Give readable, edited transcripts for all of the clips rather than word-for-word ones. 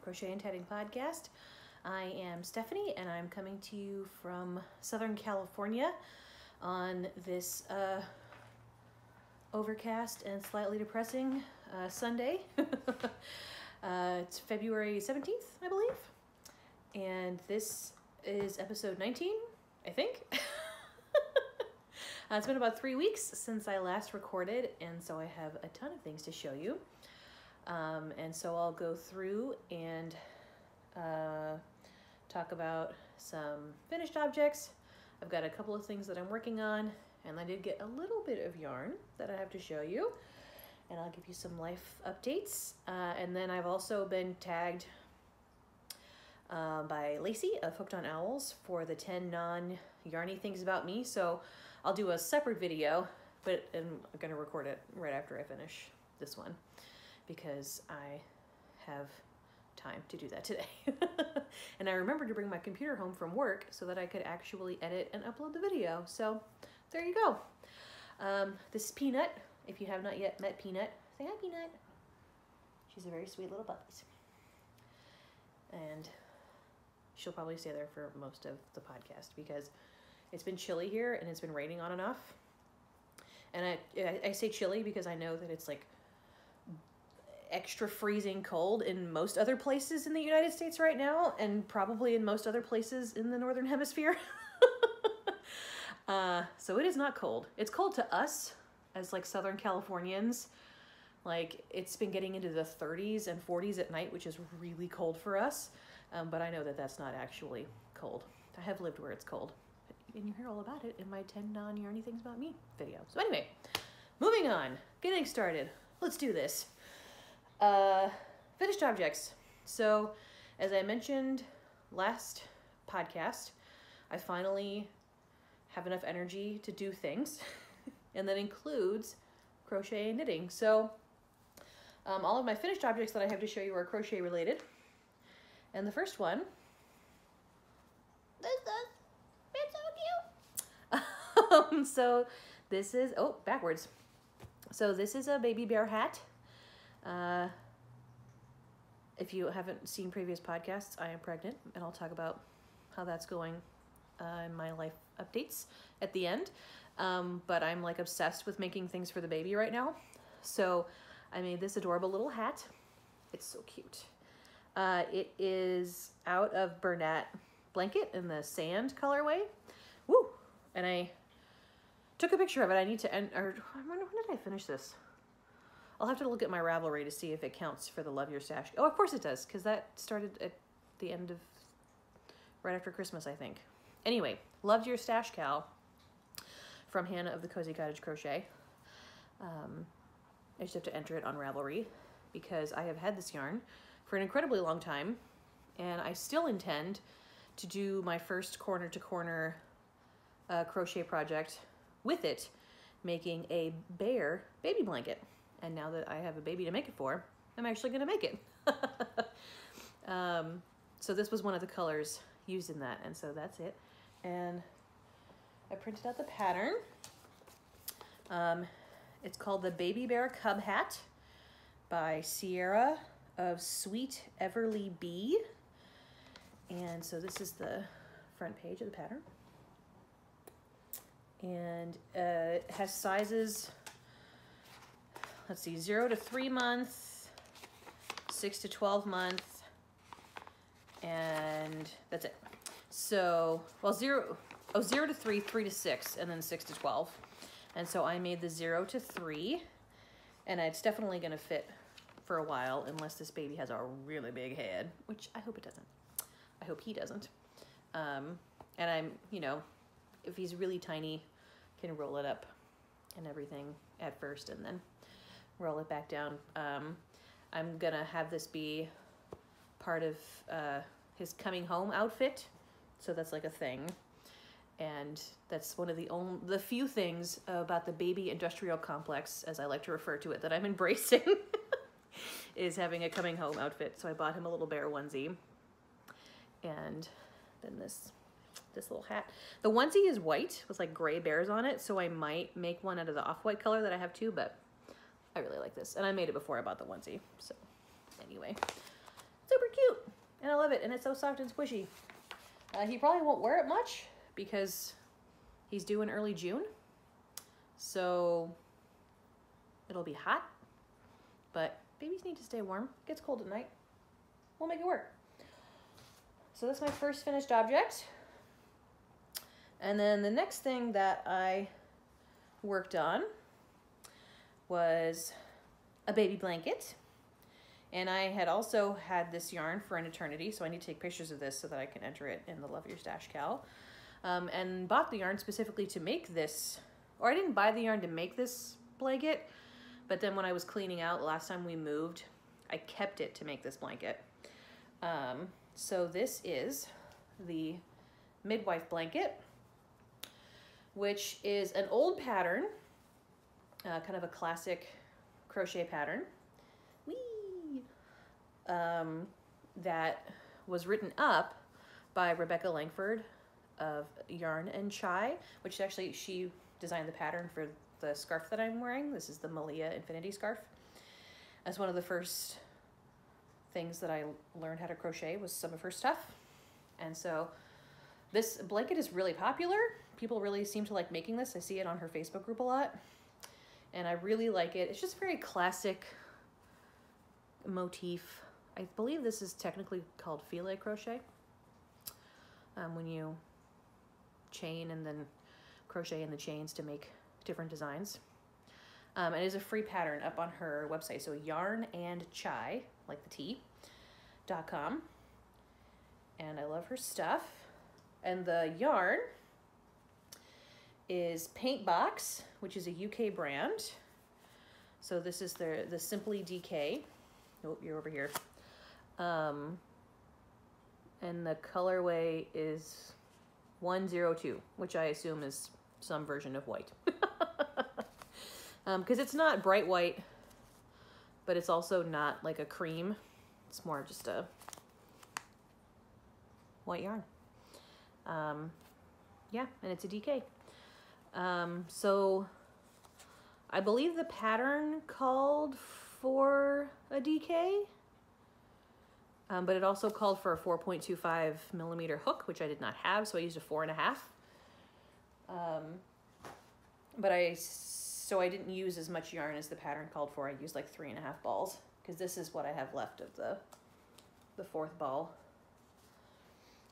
Crochet and Tatting Podcast. I am Stephanie and I'm coming to you from Southern California on this overcast and slightly depressing Sunday. It's February 17th, I believe. And this is episode 19, I think. It's been about 3 weeks since I last recorded, and so I have a ton of things to show you. And so I'll go through and talk about some finished objects. I've got a couple of things that I'm working on, and I did get a little bit of yarn that I have to show you, and I'll give you some life updates. And then I've also been tagged by Lacey of Hooked on Owls for the 10 non-yarny things about me. So I'll do a separate video, but I'm going to record it right after I finish this one, because I have time to do that today. And I remembered to bring my computer home from work so that I could actually edit and upload the video. So there you go. This is Peanut. If you have not yet met Peanut, say hi, Peanut. She's a very sweet little puppy. And she'll probably stay there for most of the podcast because it's been chilly here and it's been raining on and off. And I say chilly because I know that it's like extra freezing cold in most other places in the United States right now, and probably in most other places in the Northern Hemisphere. So it is not cold. It's cold to us as like Southern Californians. Like, it's been getting into the 30s and 40s at night, which is really cold for us. But I know that that's not actually cold. I have lived where it's cold. And you hear all about it in my 10 non-yarny things about me video. So anyway, moving on, getting started. Let's do this. Finished objects. So, as I mentioned last podcast, I finally have enough energy to do things, and that includes crochet and knitting. So, all of my finished objects that I have to show you are crochet related. And the first one, it's so cute. So this is, backwards. So this is a baby bear hat. If you haven't seen previous podcasts, I am pregnant, and I'll talk about how that's going in my life updates at the end. But I'm like obsessed with making things for the baby right now. So I made this adorable little hat. It's so cute. It is out of Bernat blanket in the sand colorway. Woo! And I took a picture of it. I need to end, or when did I finish this? I'll have to look at my Ravelry to see if it counts for the Love Your Stash. Oh, of course it does, because that started at the end of, right after Christmas, I think. Anyway, Love Your Stash Cal from Hannah of the Cozy Cottage Crochet. I just have to enter it on Ravelry because I have had this yarn for an incredibly long time, and I still intend to do my first corner-to-corner crochet project with it, making a bear baby blanket. And now that I have a baby to make it for, I'm actually going to make it. So this was one of the colors used in that, and so that's it. And I printed out the pattern. It's called the Baby Bear Cub Hat by Sierra of Sweet Everly Bee. And so this is the front page of the pattern. And it has sizes, let's see, 0 to 3 months, 6 to 12 months, and that's it. So, well, 0 to 3, 3 to 6, and then 6 to 12. And so I made the 0 to 3, and it's definitely going to fit for a while unless this baby has a really big head, which I hope it doesn't. I hope he doesn't. And I'm, you know, if he's really tiny, can roll it up and everything at first and then roll it back down. I'm gonna have this be part of his coming home outfit, so that's like a thing. And that's one of the few things about the baby industrial complex, as I like to refer to it, that I'm embracing, is having a coming home outfit. So I bought him a little bear onesie, and then this little hat. The onesie is white with like gray bears on it, so I might make one out of the off-white color that I have too, but I really like this. And I made it before I bought the onesie, so anyway. Super cute. love it, and it's so soft and squishy. He probably won't wear it much because he's due in early June. So it'll be hot, but babies need to stay warm. It gets cold at night. We'll make it work. So that's my first finished object. And then the next thing that I worked on was a baby blanket. And I had also had this yarn for an eternity, so I need to take pictures of this so that I can enter it in the Love Your Stash Cal. And bought the yarn specifically to make this, or I didn't buy the yarn to make this blanket, but then when I was cleaning out last time we moved, I kept it to make this blanket. So this is the Midwife blanket, which is an old pattern, kind of a classic crochet pattern. Whee! That was written up by Rebecca Langford of Yarn and Chai, which actually she designed the pattern for the scarf that I'm wearing. This is the Malia Infinity scarf. As one of the first things that I learned how to crochet was some of her stuff. And so this blanket is really popular. People really seem to like making this. I see it on her Facebook group a lot. And I really like it. It's just very classic motif. I believe this is technically called filet crochet. When you chain and then crochet in the chains to make different designs. It is a free pattern up on her website. So Yarn and Chai, like the tea, .com. And I love her stuff. And the yarn is Paintbox, which is a UK brand. So this is the Simply DK. Oh, you're over here. And the colorway is 102, which I assume is some version of white. Because it's not bright white, but it's also not like a cream. It's more just a white yarn. Yeah, and it's a DK. So I believe the pattern called for a DK, but it also called for a 4.25 millimeter hook, which I did not have, so I used a 4.5. So I didn't use as much yarn as the pattern called for. I used like 3.5 balls, because this is what I have left of the fourth ball.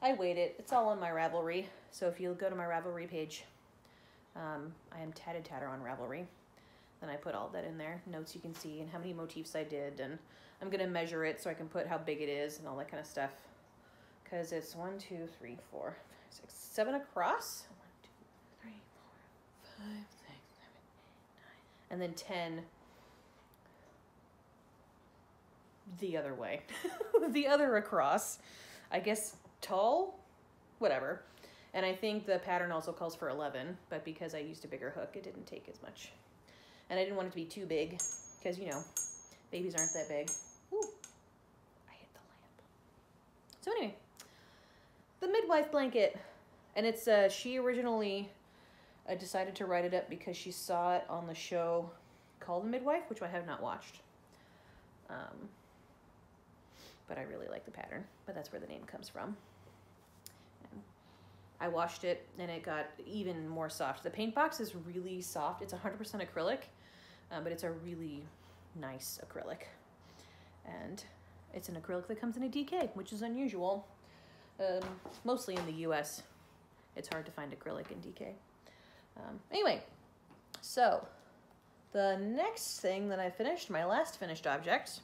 I weighed it. It's all on my Ravelry. So if you go to my Ravelry page, I am Tatted Tatter on Ravelry. Then I put all that in there. Notes you can see and how many motifs I did. And I'm going to measure it so I can put how big it is and all that kind of stuff. Because it's 1, 2, 3, 4, 5, 6, 7 across. 1, 2, 3, 4, 5, 6, 7, 8, 9. And then 10 the other way. The other across. I guess tall? Whatever. And I think the pattern also calls for 11, but because I used a bigger hook, it didn't take as much. And I didn't want it to be too big, because, you know, babies aren't that big. Ooh, I hit the lamp. So anyway, the Midwife blanket. And it's, she originally decided to write it up because she saw it on the show called The Midwife, which I have not watched. But I really like the pattern, but that's where the name comes from. And I washed it and it got even more soft. The paint box is really soft. It's 100% acrylic, but it's a really nice acrylic. And it's an acrylic that comes in a DK, which is unusual. Mostly in the US, it's hard to find acrylic in DK. Anyway, so the next thing that I finished, my last finished object,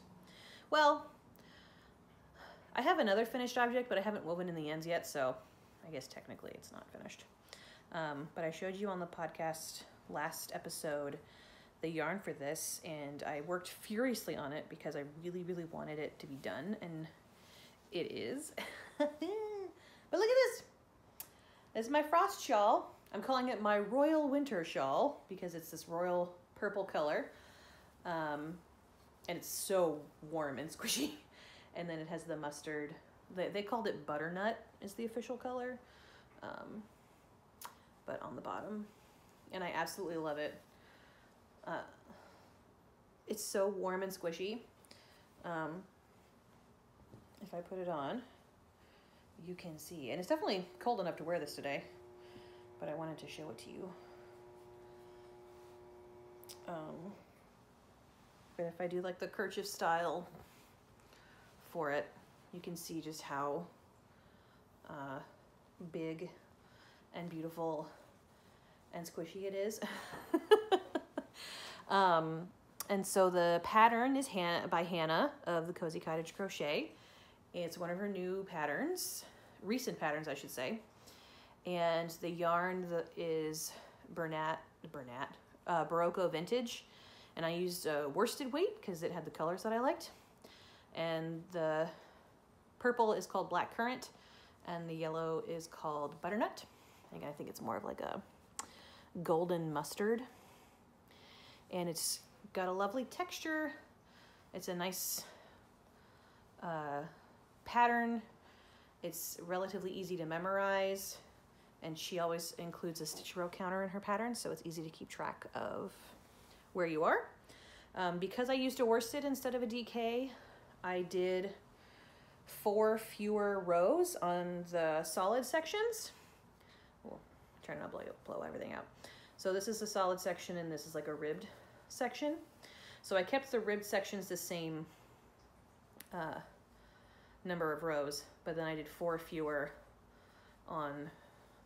well, I have another finished object, but I haven't woven in the ends yet, so I guess technically it's not finished. But I showed you on the podcast last episode the yarn for this, and I worked furiously on it because I really, really wanted it to be done, and it is. But look at this. This is my frost shawl. I'm calling it my Royal Winter Shawl because it's this royal purple color. And it's so warm and squishy. And then it has the mustard. They called it butternut is the official color. But on the bottom. And I absolutely love it. It's so warm and squishy. If I put it on, you can see. And it's definitely cold enough to wear this today, but I wanted to show it to you. But if I do like the kerchief style for it, you can see just how big and beautiful and squishy it is. And so the pattern is by Hannah of the Cozy Cottage Crochet. It's one of her new patterns, recent patterns, I should say. And the yarn is Barocco Vintage. And I used worsted weight because it had the colors that I liked. And the purple is called Black Currant, and the yellow is called Butternut. I think it's more of like a golden mustard. And it's got a lovely texture. It's a nice pattern. It's relatively easy to memorize, and she always includes a stitch row counter in her pattern, so it's easy to keep track of where you are. Because I used a worsted instead of a DK, I did 4 fewer rows on the solid sections. We'll try not to blow everything out. So this is the solid section, and this is like a ribbed section. So I kept the ribbed sections the same number of rows, but then I did 4 fewer on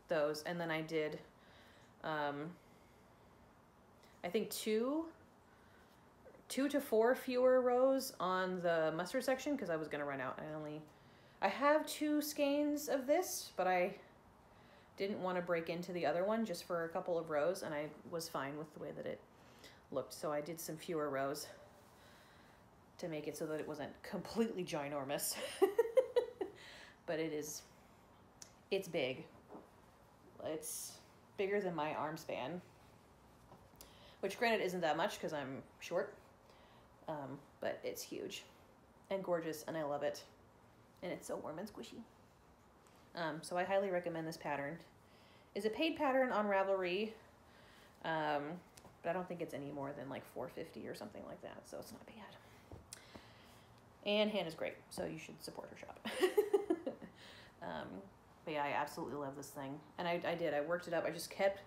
those, and then I did I think 2 to 4 fewer rows on the mustard section because I was gonna run out. I have 2 skeins of this, but I didn't want to break into the other one just for a couple of rows, and I was fine with the way that it looked, so I did some fewer rows to make it so that it wasn't completely ginormous. But it's big. It's bigger than my arm span, which granted isn't that much because I'm short, but it's huge and gorgeous, and I love it, and it's so warm and squishy. So I highly recommend this pattern. It's a paid pattern on Ravelry, but I don't think it's any more than like $4.50 or something like that, so it's not bad. And Hannah's great, so you should support her shop. But yeah, I absolutely love this thing, and I worked it up. I just kept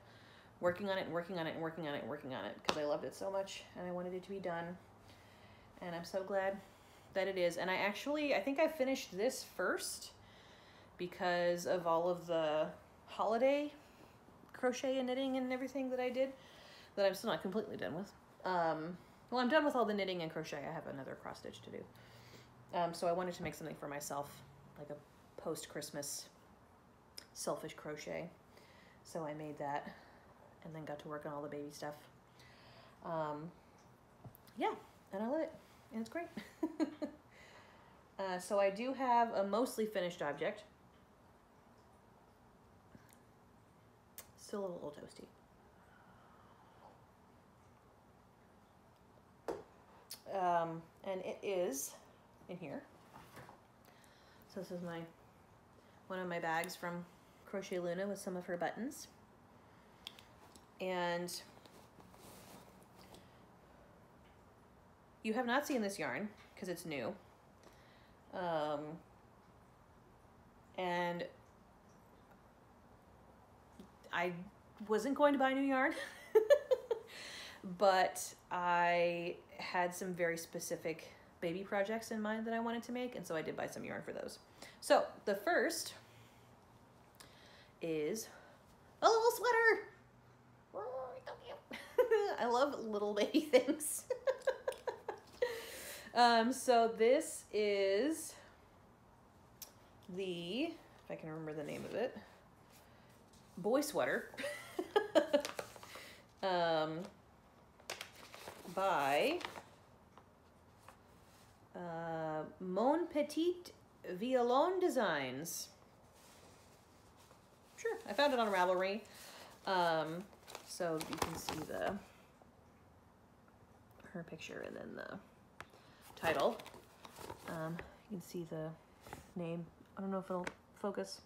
working on it and working on it and working on it and working on it because I loved it so much and I wanted it to be done, and I'm so glad that it is. And I think I finished this first because of all of the holiday crochet and knitting and everything that I did that I'm still not completely done with. Well, I'm done with all the knitting and crochet. I have another cross stitch to do. So I wanted to make something for myself, like a post-Christmas selfish crochet. So I made that and then got to work on all the baby stuff. Yeah, and I love it, and it's great. So I do have a mostly finished object. Still a little toasty. And it is in here. So this is one of my bags from Crochet Luna with some of her buttons. And you have not seen this yarn because it's new. And I wasn't going to buy new yarn, but I had some very specific baby projects in mind that I wanted to make, and so I did buy some yarn for those. So the first is a little sweater. Oh, so cute. I love little baby things. So this is the, if I can remember the name of it, boy sweater. By Mon Petit Violon Designs. Sure, I found it on Ravelry. So you can see her picture and then the title. You can see the name. I don't know if it'll focus.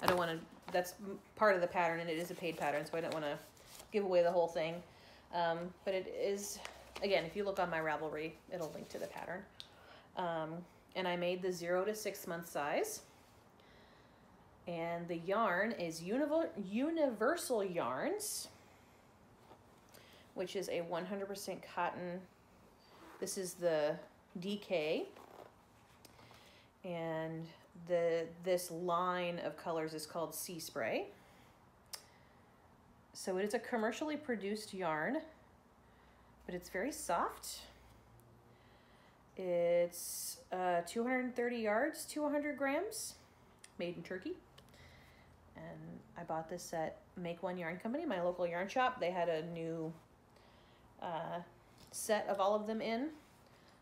I don't want to, that's part of the pattern, and it is a paid pattern, so I don't want to give away the whole thing. But it is, again, if you look on my Ravelry, it'll link to the pattern. And I made the 0 to 6 month size. And the yarn is Universal Yarns, which is a 100% cotton. This is the DK. And this line of colors is called Sea Spray. So it is a commercially produced yarn, but it's very soft. It's 230 yards, 200 grams, made in Turkey. And I bought this at Make One Yarn Company, my local yarn shop. They had a new set of all of them in.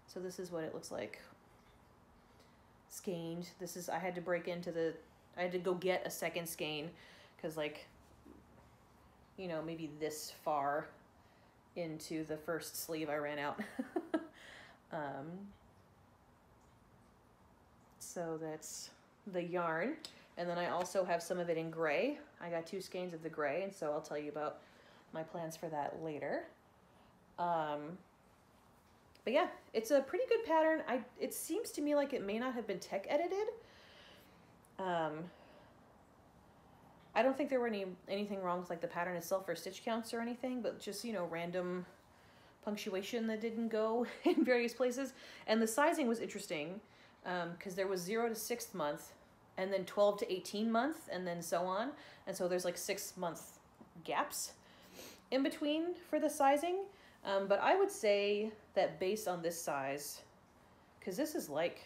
So this is what it looks like. Skeined. This is, I had to break into the, I had to go get a second skein because, like, you know, maybe this far into the first sleeve I ran out. So that's the yarn. And then I also have some of it in gray. I got 2 skeins of the gray, and so I'll tell you about my plans for that later. But yeah, it's a pretty good pattern. It seems to me like it may not have been tech edited. I don't think there were anything wrong with like the pattern itself or stitch counts or anything, but just, you know, random punctuation that didn't go in various places. And the sizing was interesting because there was 0 to 6th month, and then 12 to 18 month, and then so on. And so there's like 6-month gaps in between for the sizing. But I would say that based on this size, because this is like,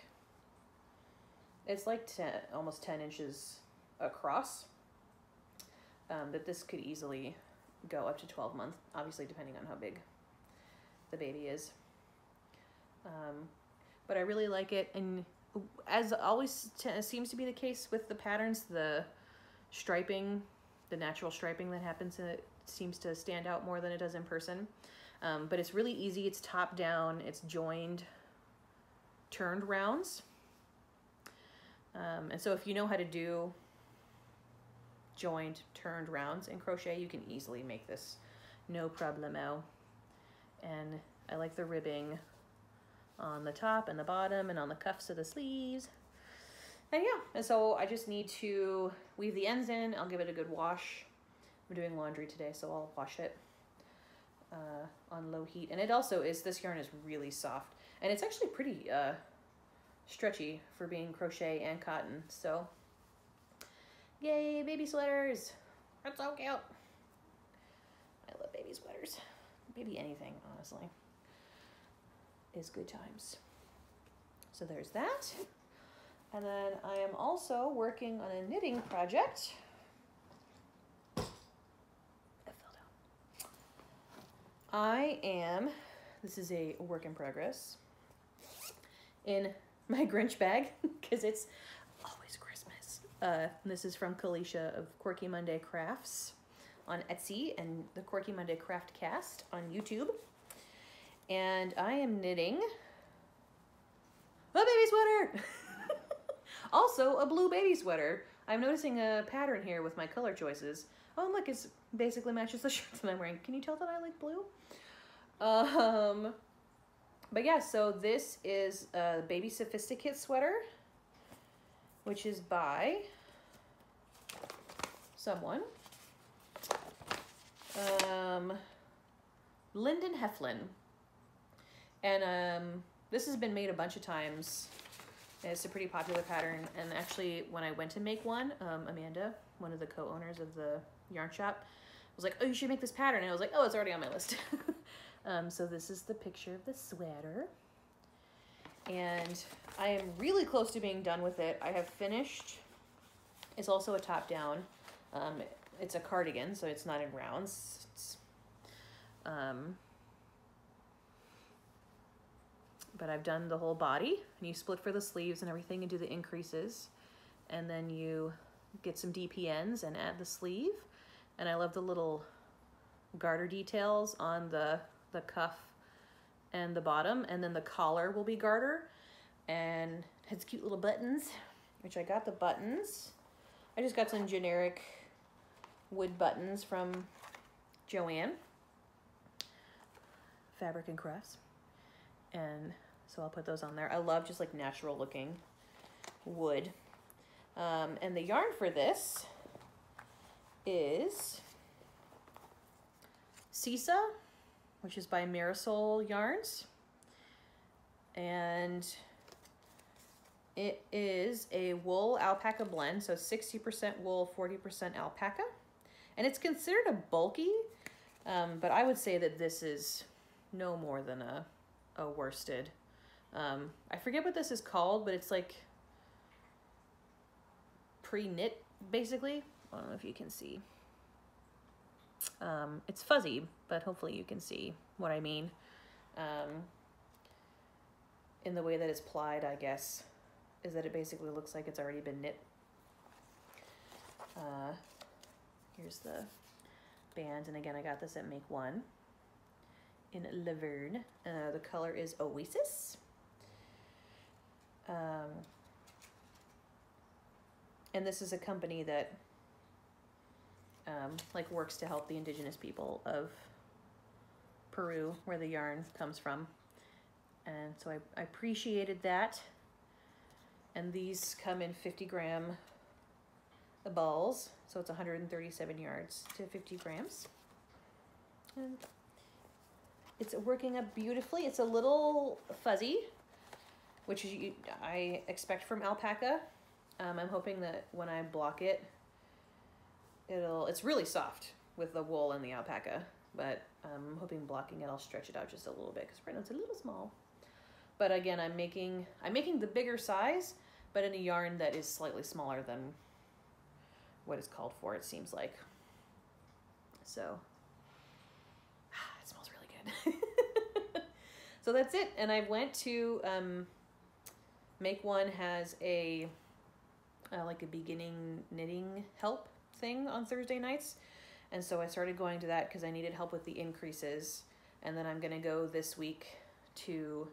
it's like almost 10 inches across, that this could easily go up to 12 months, obviously depending on how big the baby is. But I really like it, and as always seems to be the case with the patterns, the striping, the natural striping that happens in it seems to stand out more than it does in person. But it's really easy. It's top down, it's joined, turned rounds. And so if you know how to do joined, turned rounds in crochet, you can easily make this no problemo. And I like the ribbing on the top and the bottom and on the cuffs of the sleeves. And yeah, and so I just need to weave the ends in. I'll give it a good wash. I'm doing laundry today, so I'll wash it on low heat. And it also is, this yarn is really soft, and it's actually pretty stretchy for being crochet and cotton. So yay, baby sweaters. That's so cute. I love baby sweaters. Baby anything, honestly, is good times. So there's that. And then I am also working on a knitting project. This is a work in progress in my Grinch bag because it's always Christmas. This is from Kalisha of Quirky Monday Crafts on Etsy and the Quirky Monday Craft Cast on YouTube. And I am knitting a baby sweater. Also a blue baby sweater. I'm noticing a pattern here with my color choices. Oh, look, it's basically matches the shirt that I'm wearing. Can you tell that I like blue? But yeah, so this is a Baby Sophisticate sweater, which is by someone. Lyndon Heflin. And this has been made a bunch of times. It's a pretty popular pattern. And actually, when I went to make one, Amanda, one of the co-owners of the yarn shop, was like, oh, you should make this pattern. And I was like, oh, it's already on my list. So this is the picture of the sweater. And I am really close to being done with it. I have finished. It's also a top down. It's a cardigan, so it's not in rounds. It's, but I've done the whole body, and you split for the sleeves and everything and do the increases. And then you get some DPNs and add the sleeve. And I love the little garter details on the cuff and the bottom, and then the collar will be garter, and it has cute little buttons, which I got the buttons. I just got some generic wood buttons from Joann Fabric and Crafts, and so I'll put those on there. I love just like natural looking wood. And the yarn for this is Sisa, which is by Marisol Yarns. And it is a wool alpaca blend, so 60% wool, 40% alpaca. And it's considered a bulky, but I would say that this is no more than a worsted. I forget what this is called, but it's like pre-knit, basically. I don't know if you can see. It's fuzzy, but hopefully you can see what I mean. In the way that it's plied, I guess, is that it basically looks like it's already been knit. Here's the band, and again, I got this at Make One in Laverne. The color is Oasis. And this is a company that like works to help the indigenous people of Peru, where the yarn comes from. And so I appreciated that. And these come in 50-gram balls, so it's 137 yards to 50 grams. And it's working up beautifully. It's a little fuzzy, which is I expect from alpaca. I'm hoping that when I block it, it's really soft with the wool and the alpaca, but I'm hoping blocking it, I'll stretch it out just a little bit because right now it's a little small. But again, I'm making the bigger size, but in a yarn that is slightly smaller than what is called for, it seems like. So, it smells really good. So that's it. And I went to, Make One has a, like a beginning knitting help thing on Thursday nights. And so I started going to that because I needed help with the increases. And then I'm going to go this week to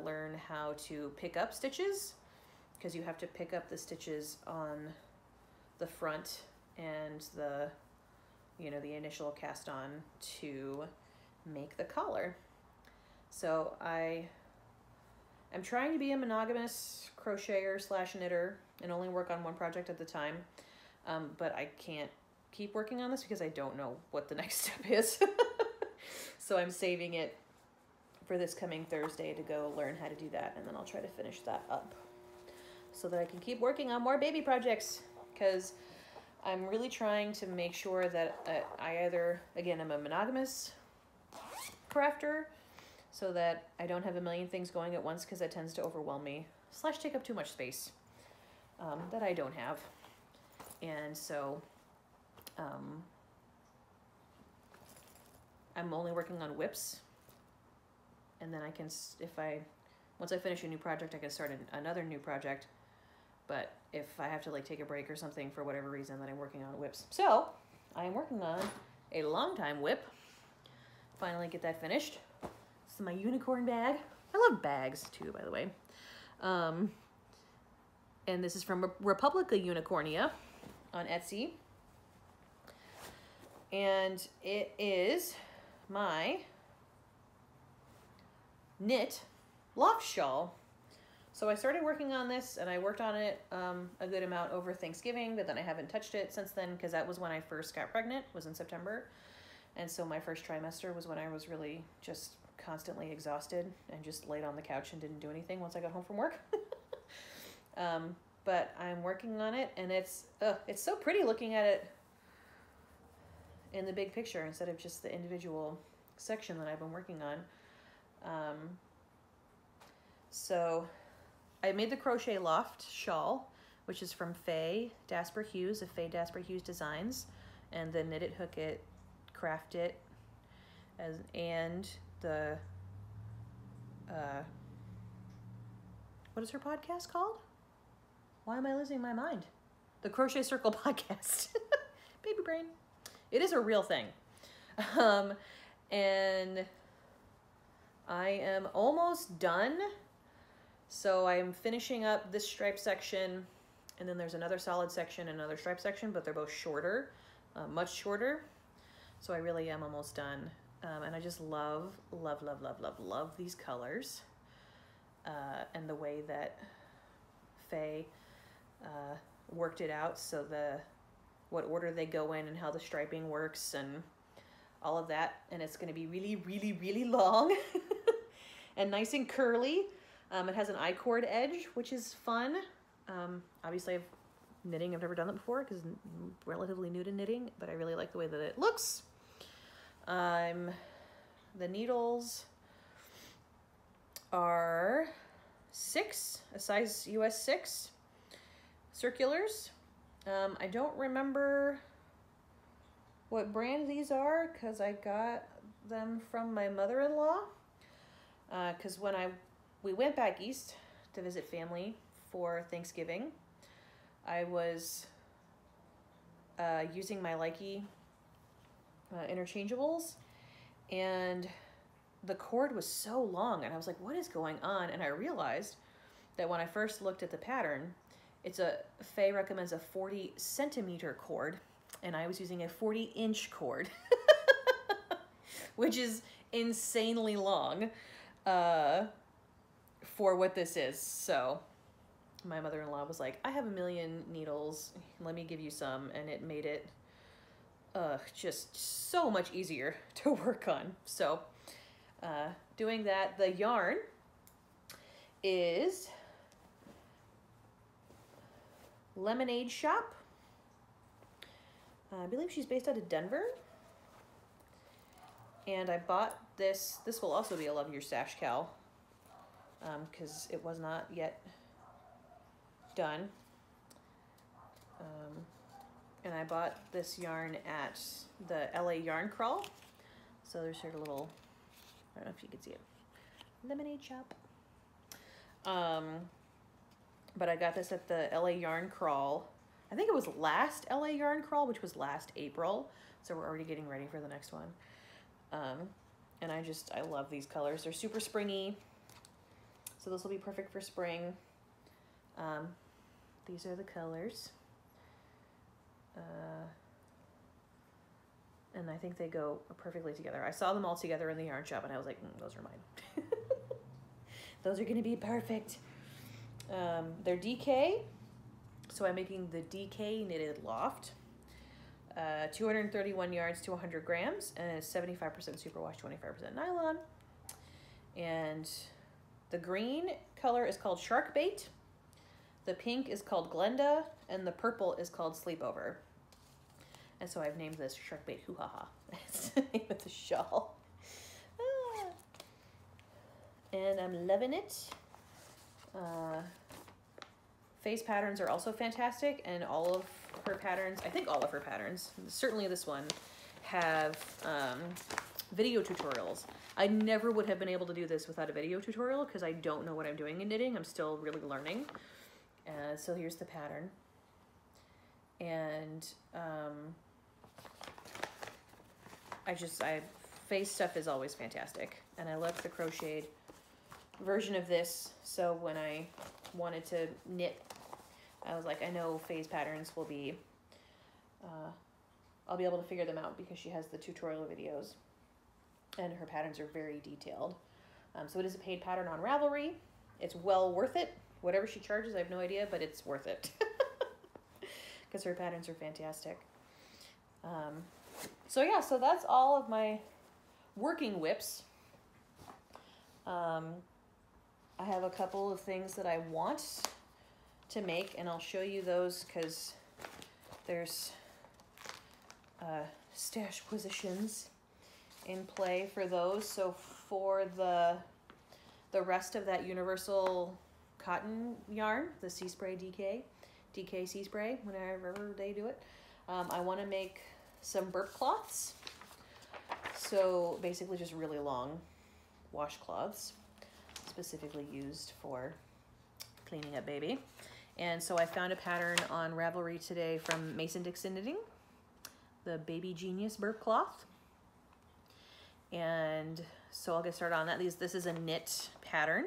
learn how to pick up stitches, because you have to pick up the stitches on the front and the, the initial cast on to make the collar. So I am trying to be a monogamous crocheter / knitter and only work on one project at a time. But I can't keep working on this because I don't know what the next step is. So I'm saving it for this coming Thursday to go learn how to do that, and then I'll try to finish that up so that I can keep working on more baby projects, because I'm really trying to make sure that I either, again, I'm a monogamous crafter so that I don't have a million things going at once, because that tends to overwhelm me / take up too much space that I don't have. And so I'm only working on whips, and then I can, once I finish a new project, I can start another new project. But if I have to like take a break or something for whatever reason, then I'm working on whips. So I am working on a long time whip. Finally get that finished. This is my unicorn bag. I love bags too, by the way. And this is from Republica Unicornia on Etsy. And it is my knit loft shawl. So I started working on this, and I worked on it a good amount over Thanksgiving, but then I haven't touched it since then, because that was when I first got pregnant, was in September. And so my first trimester was when I was really just constantly exhausted and just laid on the couch and didn't do anything once I got home from work. But I'm working on it, and it's so pretty looking at it in the big picture instead of just the individual section that I've been working on. So I made the crochet loft shawl, which is from Faye Dasper Hughes of Faye Dasper Hughes Designs, and the Knit It, Hook It, Craft It, and the what is her podcast called? Why am I losing my mind? The Crochet Circle podcast. Baby brain. It is a real thing. And I am almost done. So I'm finishing up this stripe section, and then there's another solid section, another stripe section, but they're both shorter, much shorter. So I really am almost done. And I just love these colors. And the way that Faye worked it out so what order they go in and how the striping works and all of that. And it's going to be really, really, really long and nice and curly. It has an I-cord edge, which is fun. Obviously, I've never done that before because I'm relatively new to knitting, but I really like the way that it looks. The needles are a size US 6 circulars. I don't remember what brand these are because I got them from my mother-in-law. Because when we went back east to visit family for Thanksgiving, I was using my Likey interchangeables, and the cord was so long, and I was like, what is going on? And I realized that when I first looked at the pattern, Faye recommends a 40 centimeter cord, and I was using a 40-inch cord, which is insanely long for what this is. So my mother-in-law was like, I have 1 million needles, let me give you some, and it made it just so much easier to work on. So doing that, the yarn is Lemonade Shop. I believe she's based out of Denver. And I bought this. This will also be a Love Your Stash Cal because it was not yet done. And I bought this yarn at the LA Yarn Crawl. So there's sort of a little, I don't know if you can see it, Lemonade Shop. But I got this at the LA Yarn Crawl. I think it was last LA Yarn Crawl, which was last April. So we're already getting ready for the next one. And I love these colors. They're super springy. So this will be perfect for spring. These are the colors. And I think they go perfectly together. I saw them all together in the yarn shop and I was like, those are mine. Those are gonna be perfect. They're DK. So I'm making the DK Knitted Loft. 231 yards to 100 grams, and it's 75% superwash, 25% nylon. And the green color is called Shark Bait. The pink is called Glenda, and the purple is called Sleepover. And so I've named this Shark Bait Hoo Ha Ha. It's the name of the shawl. And I'm loving it. Faye's patterns are also fantastic, and all of her patterns, I think all of her patterns, certainly this one, have video tutorials. I never would have been able to do this without a video tutorial because I don't know what I'm doing in knitting. I'm still really learning. So here's the pattern. And Faye's stuff is always fantastic. And I love the crocheted version of this. So when I wanted to knit, I was like, I know Faye's patterns will be, I'll be able to figure them out because she has the tutorial videos and her patterns are very detailed. So it is a paid pattern on Ravelry. It's well worth it. Whatever she charges, I have no idea, but it's worth it because her patterns are fantastic. So yeah, so that's all of my working whips. I have a couple of things that I want to make, and I'll show you those because there's stash positions in play for those. So for the rest of that universal cotton yarn, the Sea Spray DK Sea Spray, whenever they do it, I want to make some burp cloths. So basically just really long washcloths, specifically used for cleaning up baby. And so I found a pattern on Ravelry today from Mason Dixon Knitting, the Baby Genius burp cloth. And so I'll get started on that. This is a knit pattern.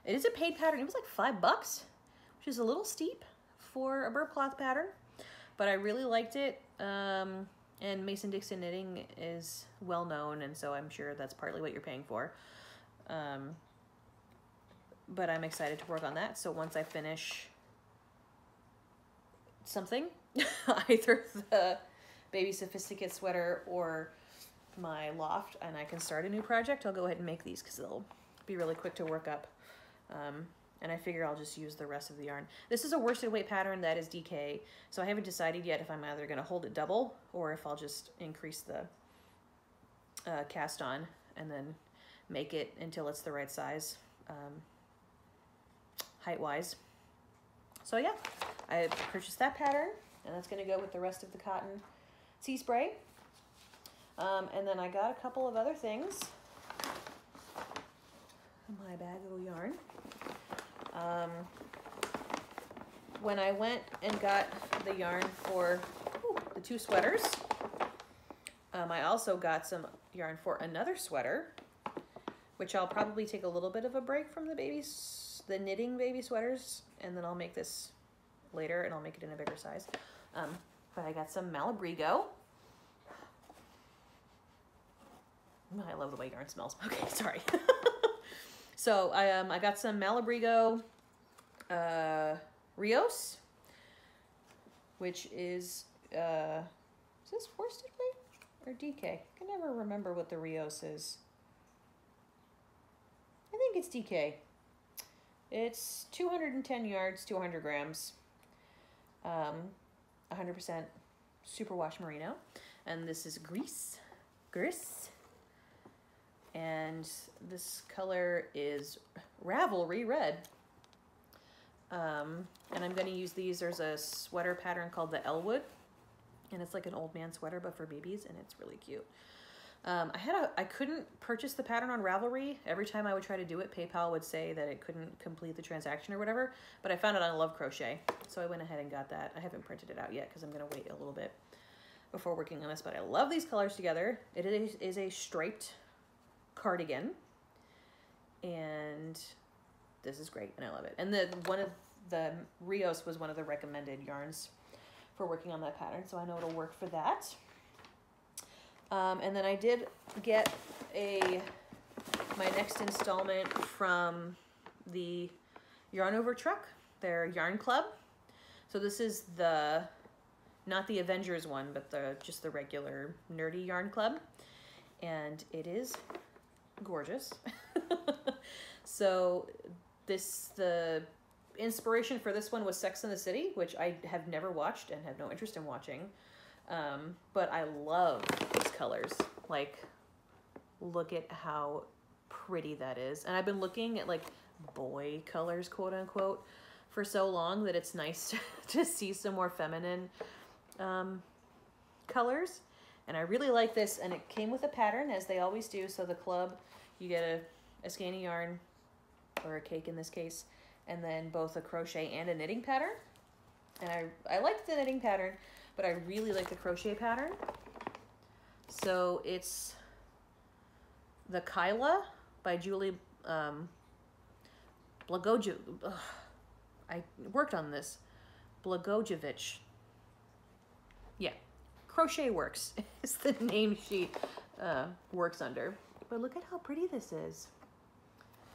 It is a paid pattern. It was like $5, which is a little steep for a burp cloth pattern, but I really liked it. And Mason Dixon Knitting is well known, and so I'm sure that's partly what you're paying for. But I'm excited to work on that. So once I finish something, either the Baby Sophisticate sweater or my loft, and I can start a new project, I'll go ahead and make these because they'll be really quick to work up. And I figure I'll just use the rest of the yarn. This is a worsted weight pattern that is DK, so I haven't decided yet if I'm either going to hold it double or if I'll just increase the cast on and then make it until it's the right size, height-wise. So yeah, I purchased that pattern, and that's going to go with the rest of the cotton sea spray. And then I got a couple of other things in my bag of yarn. When I went and got the yarn for the 2 sweaters, I also got some yarn for another sweater, which I'll probably take a little bit of a break from the knitting baby sweaters, and then I'll make this later, and I'll make it in a bigger size. But I got some Malabrigo. I love the way yarn smells. Okay, sorry. So I got some Malabrigo Rios, which is this worsted weight or DK? I can never remember what the Rios is. I think it's DK. It's 210 yards, 200 grams, 100% superwash merino, and this is Gris. And this color is Ravelry Red. And I'm going to use these. There's a sweater pattern called the Elwood, and it's like an old man sweater but for babies, and it's really cute. I couldn't purchase the pattern on Ravelry. Every time I would try to do it, PayPal would say that it couldn't complete the transaction or whatever, but I found it on Love Crochet, so I went ahead and got that. I haven't printed it out yet because I'm going to wait a little bit before working on this, but I love these colors together. It is a striped cardigan, and this is great, and I love it. And one of the Rios was one of the recommended yarns for working on that pattern, so I know it'll work for that. And then I did get my next installment from the Yarn Over Truck, their yarn club. So this is not the Avengers one, but just the regular nerdy yarn club, and it is gorgeous. So the inspiration for this one was Sex and the City, which I have never watched and have no interest in watching. But I love these colors. Like, look at how pretty that is. And I've been looking at like boy colors, quote unquote, for so long that it's nice to see some more feminine colors. And I really like this, and it came with a pattern, as they always do. So the club, you get a skein of yarn, or a cake in this case, and then both a crochet and a knitting pattern. And I like the knitting pattern, but I really like the crochet pattern. So it's the Kyla by Julie Blagojevic. I worked on this. Blagojevich. Yeah, Crochet Works is the name she works under. But look at how pretty this is.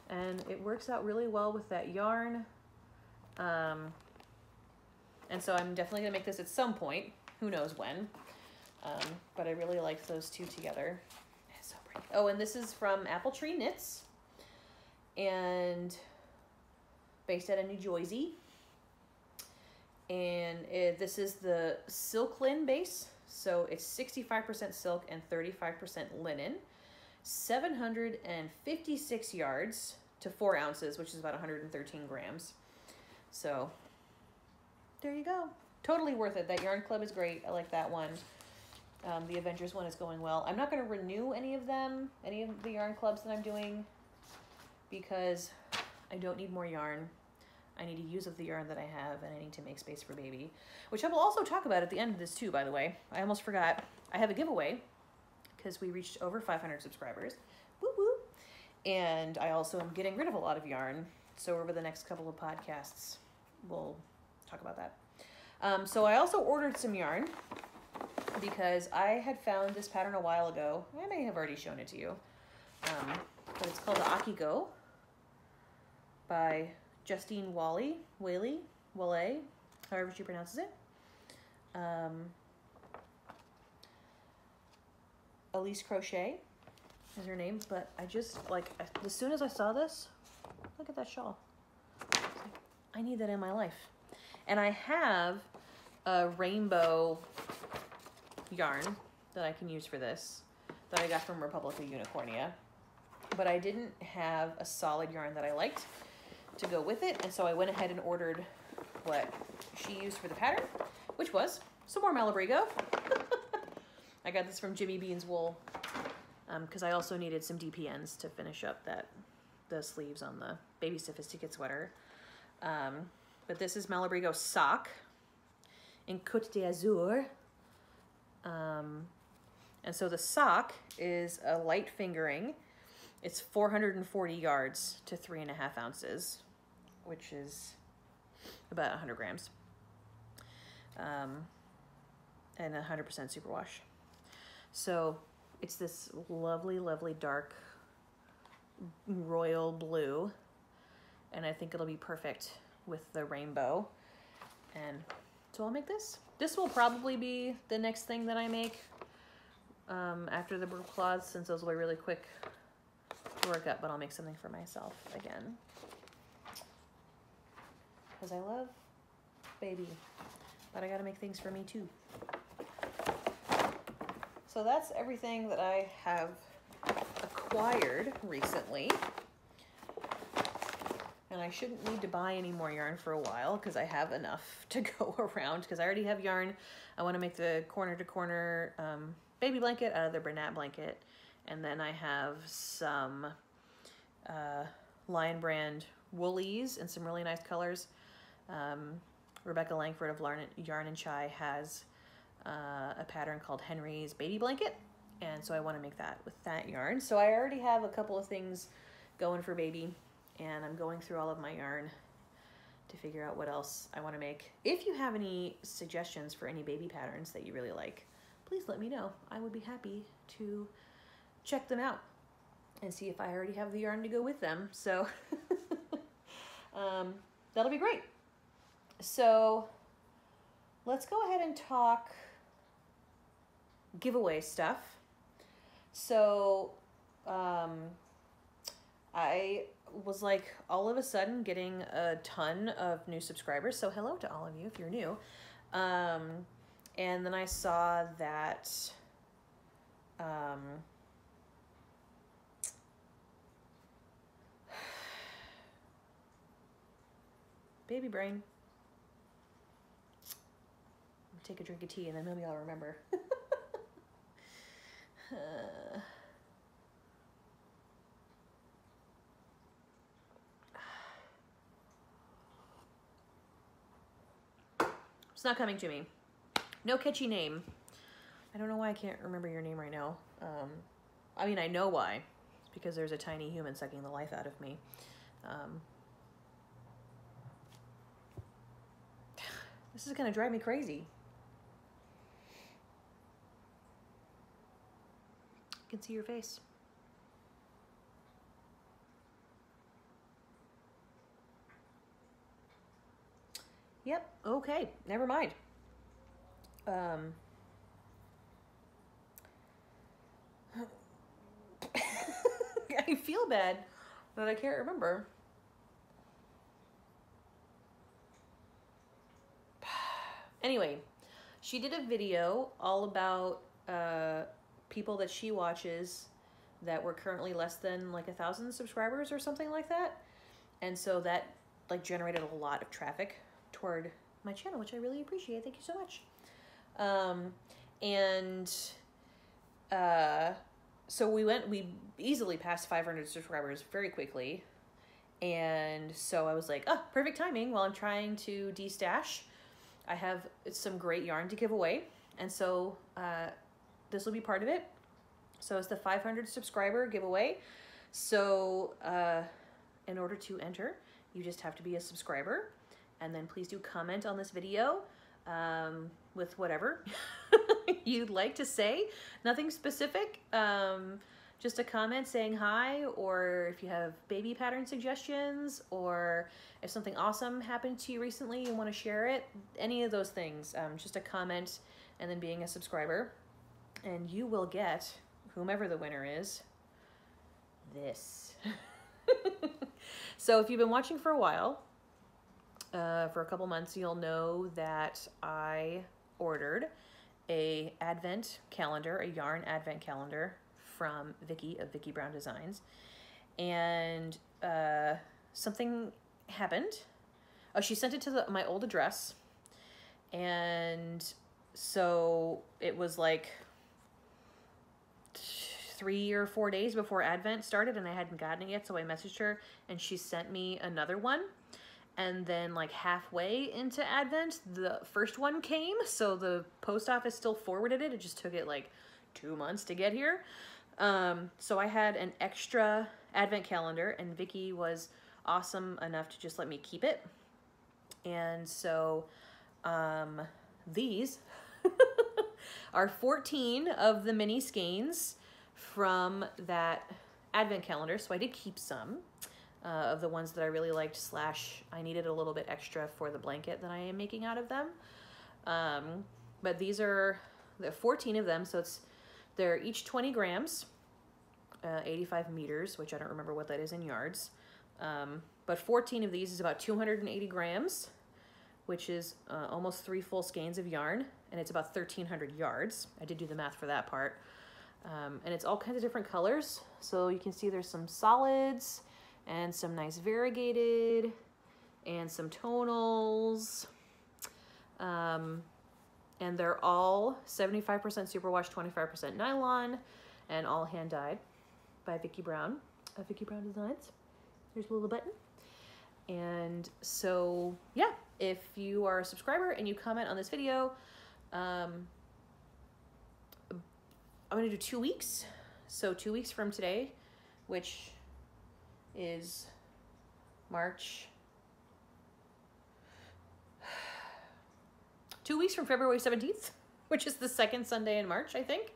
And it works out really well with that yarn. And so I'm definitely gonna make this at some point. Who knows when. But I really like those two together. It's so pretty. Oh, and this is from Apple Tree Knits. And based out of New Jersey. And this is the Silklin base. So it's 65% silk and 35% linen. 756 yards to 4 ounces, which is about 113 grams. So there you go. Totally worth it. That yarn club is great. I like that one. The Avengers one is going well. I'm not going to renew any of the yarn clubs that I'm doing, because I don't need more yarn. I need to use up the yarn that I have, and I need to make space for baby, which I will also talk about at the end of this too, by the way. I almost forgot. I have a giveaway because we reached over 500 subscribers. Woo woo. And I also am getting rid of a lot of yarn. So over the next couple of podcasts, we'll talk about that. So I also ordered some yarn because I had found this pattern a while ago. I may have already shown it to you. But it's called the Akigo by Justine Whaley, however she pronounces it. Elise Crochet is her name, but I just, like, as soon as I saw this, look at that shawl. Like, I need that in my life. And I have a rainbow yarn that I can use for this that I got from Republica Unicornia, but I didn't have a solid yarn that I liked to go with it, and so I went ahead and ordered what she used for the pattern, which was some more Malabrigo. I got this from Jimmy Bean's Wool because I also needed some DPNs to finish up the sleeves on the Baby Sophisticate sweater. But this is Malabrigo sock in Côte d'Azur. And so the sock is a light fingering. It's 440 yards to 3.5 ounces, which is about 100 grams. And 100% superwash. So it's this lovely, lovely dark royal blue. And I think it'll be perfect with the rainbow. And so I'll make this. This will probably be the next thing that I make after the burl cloths, since those will be really quick to work up, but I'll make something for myself again. Because I love baby, but I gotta make things for me too. So that's everything that I have acquired recently. And I shouldn't need to buy any more yarn for a while because I have enough to go around, because I already have yarn. I want to make the corner to corner baby blanket out of the Bernat blanket. And then I have some Lion Brand woolies in some really nice colors. Rebecca Langford of Yarn and Chai has a pattern called Henry's Baby Blanket. And so I want to make that with that yarn. So I already have a couple of things going for baby. And I'm going through all of my yarn to figure out what else I want to make. If you have any suggestions for any baby patterns that you really like, please let me know. I would be happy to check them out and see if I already have the yarn to go with them. So that'll be great. So let's go ahead and talk giveaway stuff. So I was like all of a sudden getting a ton of new subscribers. So hello to all of you if you're new. And then I saw that baby brain. Take a drink of tea and then maybe I'll remember. It's not coming to me. No catchy name. I don't know why I can't remember your name right now. I mean, I know why. It's because there's a tiny human sucking the life out of me. This is gonna drive me crazy. I can see your face. Yep, okay, never mind. I feel bad that I can't remember. Anyway, she did a video all about people that she watches that were currently less than like 1,000 subscribers or something like that. And so that like generated a lot of traffic toward my channel, which I really appreciate. Thank you so much. So we easily passed 500 subscribers very quickly. And so I was like, oh, perfect timing. While I'm trying to de-stash, I have some great yarn to give away. And so this will be part of it. So it's the 500 subscriber giveaway. So in order to enter, you just have to be a subscriber. And then please do comment on this video with whatever you'd like to say. Nothing specific. just a comment saying hi, or if you have baby pattern suggestions, or if something awesome happened to you recently, you want to share it, any of those things, just a comment and then being a subscriber, and you will get, whomever the winner is, this. So if you've been watching for a while, for a couple months, you'll know that I ordered a advent calendar, a yarn advent calendar from Vicki of Vicki Brown Designs, and something happened. Oh, she sent it to my old address, and so it was like 3 or 4 days before Advent started, and I hadn't gotten it yet, so I messaged her, and she sent me another one. And then like halfway into Advent, the first one came, so the post office still forwarded it. It just took it like 2 months to get here. So I had an extra Advent calendar, and Vicki was awesome enough to just let me keep it. And so these are 14 of the mini skeins from that Advent calendar. So I did keep some of the ones that I really liked, / I needed a little bit extra for the blanket that I am making out of them. But these are the 14 of them, so they're each 20 grams, 85 meters, which I don't remember what that is in yards. But 14 of these is about 280 grams, which is almost 3 full skeins of yarn, and it's about 1,300 yards. I did do the math for that part. And it's all kinds of different colors. So you can see there's some solids and some nice variegated and some tonals. And they're all 75% superwash, 25% nylon, and all hand dyed by Vicki Brown, Vicki Brown Designs. Here's a little button. And so, yeah, if you are a subscriber and you comment on this video, I'm gonna do 2 weeks. So 2 weeks from today, which is March. 2 weeks from February 17th, which is the second Sunday in March, I think.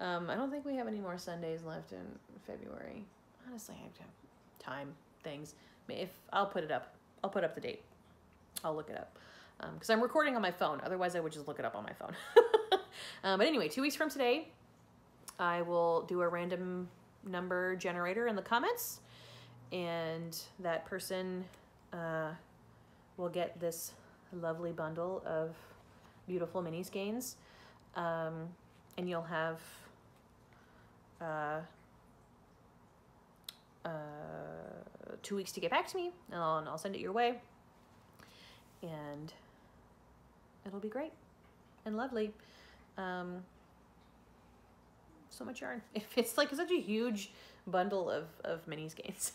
I don't think we have any more Sundays left in February. Honestly, I have to have time things. If I'll put it up. I'll put up the date. I'll look it up. Because I'm recording on my phone. Otherwise, I would just look it up on my phone. But anyway, 2 weeks from today, I will do a random number generator in the comments, and that person will get this lovely bundle of beautiful mini skeins, and you'll have 2 weeks to get back to me, and I'll send it your way, and it'll be great and lovely. So much yarn. It's like such a huge bundle of mini skeins.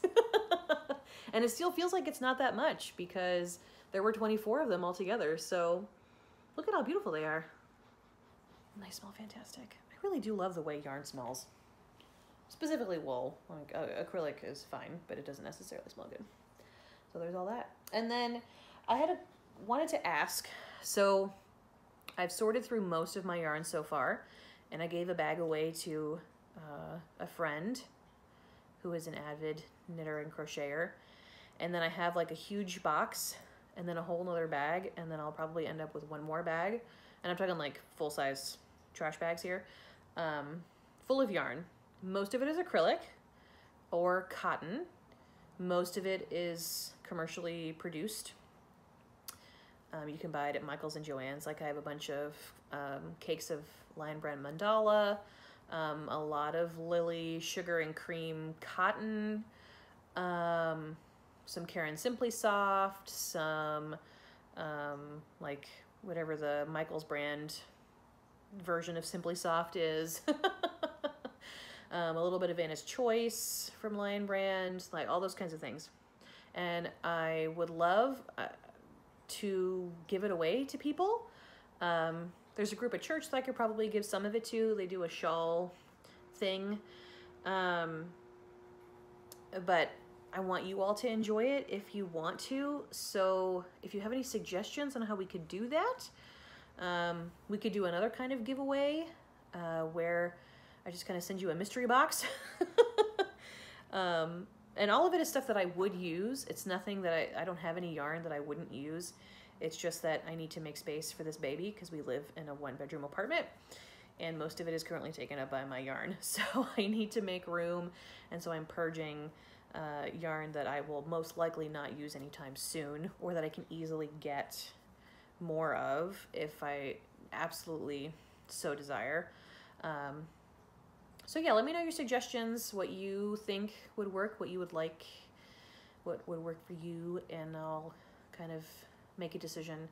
And it still feels like it's not that much because there were 24 of them altogether. So look at how beautiful they are. And they smell fantastic. I really do love the way yarn smells. Specifically wool. Like acrylic is fine, but it doesn't necessarily smell good. So there's all that. And then I wanted to ask, so I've sorted through most of my yarn so far, and I gave a bag away to a friend who is an avid knitter and crocheter. And then I have like a huge box and then a whole nother bag, and then I'll probably end up with one more bag. And I'm talking like full-size trash bags here, full of yarn. Most of it is acrylic or cotton. Most of it is commercially produced. You can buy it at Michael's and Joann's. Like I have a bunch of cakes of Lion Brand mandala, a lot of Lily sugar and cream cotton, some Caron Simply Soft, some like whatever the Michael's brand version of Simply Soft is. A little bit of Anna's Choice from Lion Brand, like all those kinds of things. And I would love to give it away to people. There's a group at church that I could probably give some of it to. They do a shawl thing. But I want you all to enjoy it if you want to. So if you have any suggestions on how we could do that, we could do another kind of giveaway where I just kind of send you a mystery box. And all of it is stuff that I would use. It's nothing that I don't have any yarn that I wouldn't use. It's just that I need to make space for this baby because we live in a 1-bedroom apartment and most of it is currently taken up by my yarn. So I need to make room, and so I'm purging yarn that I will most likely not use anytime soon, or that I can easily get more of if I absolutely so desire. So yeah, let me know your suggestions, what you think would work, what you would like, what would work for you, and I'll kind of make a decision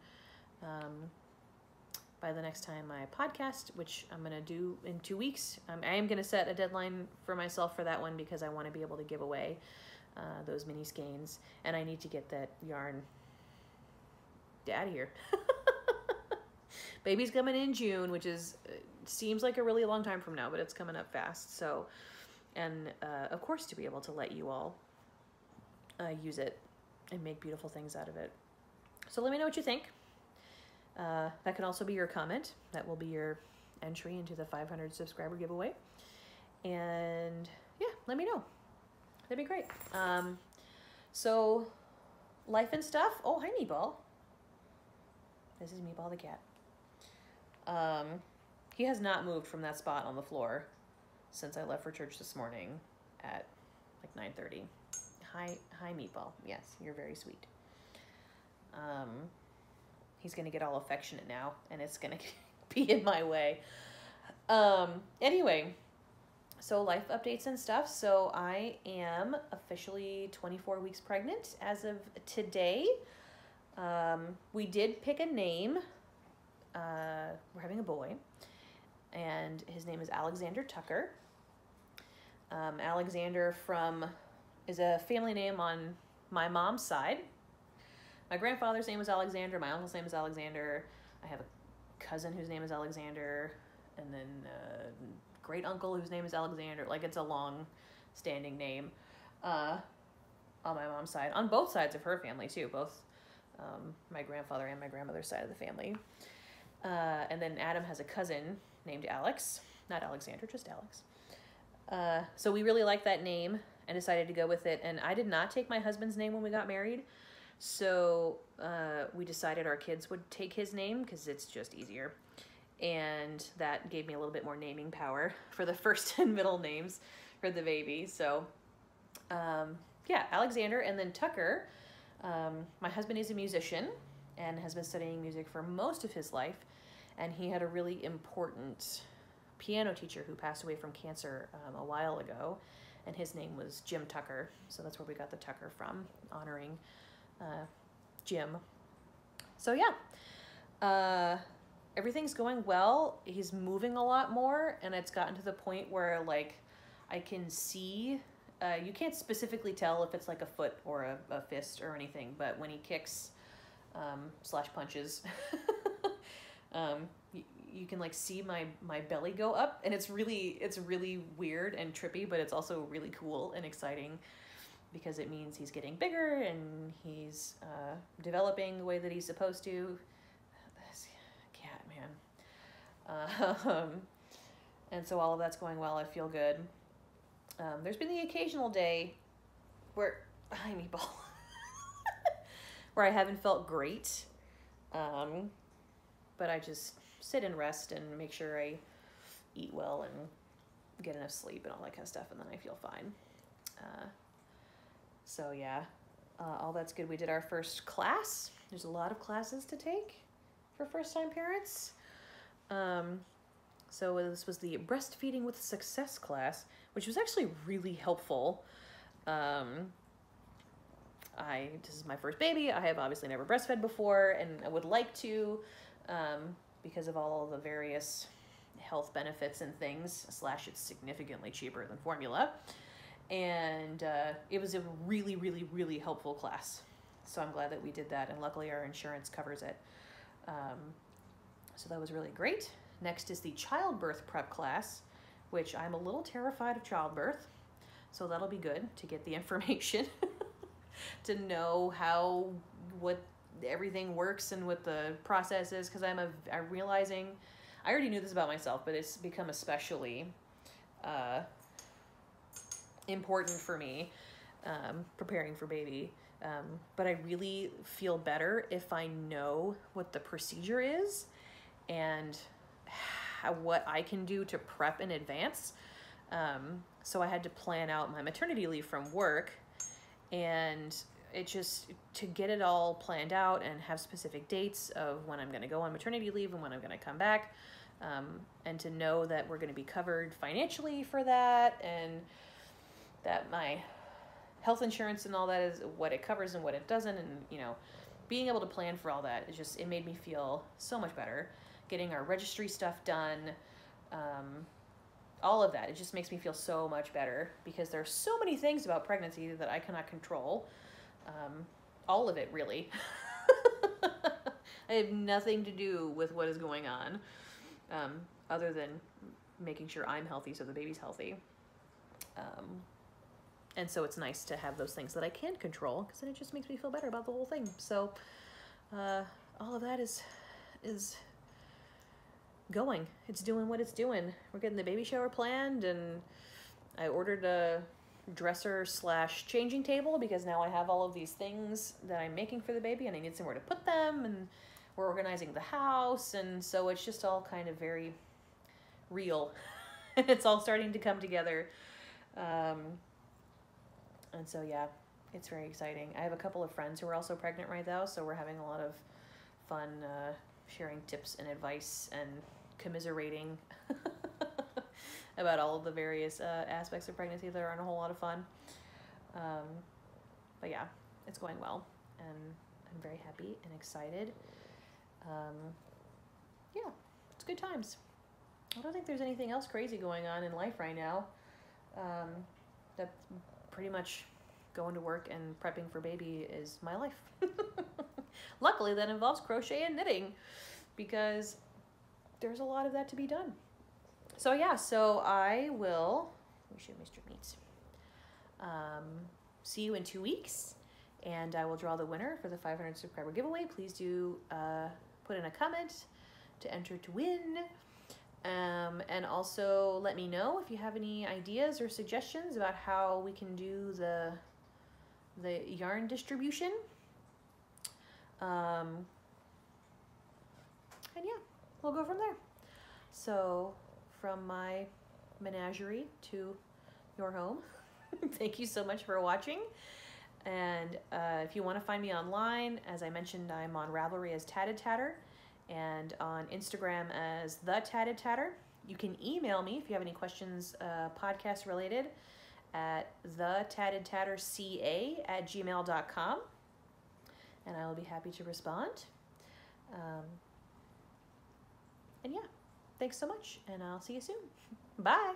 by the next time I podcast, which I'm going to do in 2 weeks. I am going to set a deadline for myself for that one because I want to be able to give away those mini skeins, and I need to get that yarn out of here. Baby's coming in June, which is seems like a really long time from now, but it's coming up fast. So, and of course, to be able to let you all use it and make beautiful things out of it. So let me know what you think. That can also be your comment. That will be your entry into the 500 subscriber giveaway. And yeah, let me know. That'd be great. So life and stuff. Oh, hi, Meatball. This is Meatball the cat. He has not moved from that spot on the floor since I left for church this morning at like 9:30. Hi, Meatball. Yes, you're very sweet. He's gonna get all affectionate now, and it's gonna be in my way. Anyway, so life updates and stuff. So I am officially 24 weeks pregnant as of today. We did pick a name. We're having a boy, and his name is Alexander Tucker. Alexander is a family name on my mom's side. My grandfather's name was Alexander. My uncle's name is Alexander. I have a cousin whose name is Alexander, and then great uncle whose name is Alexander. Like, it's a long-standing name on my mom's side. On both sides of her family too, both my grandfather and my grandmother's side of the family. And then Adam has a cousin named Alex, not Alexander, just Alex. So we really liked that name and decided to go with it. And I did not take my husband's name when we got married. So we decided our kids would take his name because it's just easier. And that gave me a little bit more naming power for the first and middle names for the baby. So yeah, Alexander. And then Tucker, my husband is a musician and has been studying music for most of his life. And he had a really important piano teacher who passed away from cancer a while ago. And his name was Jim Tucker. So that's where we got the Tucker from, honoring Jim. So yeah, everything's going well. He's moving a lot more, and it's gotten to the point where, like, I can see, you can't specifically tell if it's like a foot or a fist or anything, but when he kicks slash punches, you can like see my belly go up, and it's really weird and trippy, but it's also really cool and exciting because it means he's getting bigger and he's developing the way that he's supposed to. This cat, man. And so all of that's going well. I feel good. There's been the occasional day where, hi, Meatball, where I haven't felt great. But I just sit and rest and make sure I eat well and get enough sleep and all that kind of stuff, and then I feel fine. So yeah, all that's good. We did our first class. There's a lot of classes to take for first-time parents. So this was the Breastfeeding with Success class, which was actually really helpful. This is my first baby. I have obviously never breastfed before, and I would like to, because of all the various health benefits and things, / it's significantly cheaper than formula. And it was a really, really, really helpful class. So I'm glad that we did that, and luckily our insurance covers it. So that was really great. Next is the childbirth prep class, which I'm a little terrified of childbirth. So that'll be good to get the information to know what everything works and what the process is, because I'm realizing, I already knew this about myself, but it's become especially important for me, preparing for baby. But I really feel better if I know what the procedure is and what I can do to prep in advance. So I had to plan out my maternity leave from work, and it just, to get it all planned out and have specific dates of when I'm going to go on maternity leave and when I'm going to come back, and to know that we're going to be covered financially for that, and that my health insurance and all that is what it covers and what it doesn't, and being able to plan for all that, it made me feel so much better. Getting our registry stuff done, all of that, it just makes me feel so much better, because there are so many things about pregnancy that I cannot control. All of it, really. I have nothing to do with what is going on, other than making sure I'm healthy so the baby's healthy. And so it's nice to have those things that I can control, because then it just makes me feel better about the whole thing. So all of that is going. It's doing what it's doing. We're getting the baby shower planned, and I ordered a dresser / changing table, because now I have all of these things that I'm making for the baby, and I need somewhere to put them, and we're organizing the house, and so it's just all kind of very real. It's all starting to come together. And so, yeah, it's very exciting. I have a couple of friends who are also pregnant right now, so we're having a lot of fun sharing tips and advice and commiserating about all of the various aspects of pregnancy that are a whole lot of fun. But yeah, it's going well, and I'm very happy and excited. Yeah, it's good times. I don't think there's anything else crazy going on in life right now. That's pretty much going to work and prepping for baby is my life. Luckily, that involves crochet and knitting, because there's a lot of that to be done. So yeah, so I will, let me show Mr. Meats. See you in 2 weeks, and I will draw the winner for the 500 subscriber giveaway. Please do put in a comment to enter to win. And also let me know if you have any ideas or suggestions about how we can do the yarn distribution. And yeah, we'll go from there. So from my menagerie to your home, thank you so much for watching. And if you want to find me online, as I mentioned, I'm on Ravelry as Tatted Tatter, and on Instagram as The Tatted Tatter. You can email me if you have any questions, podcast related, at thetattedtatterca@gmail.com, and I will be happy to respond. And yeah, thanks so much, and I'll see you soon. Bye.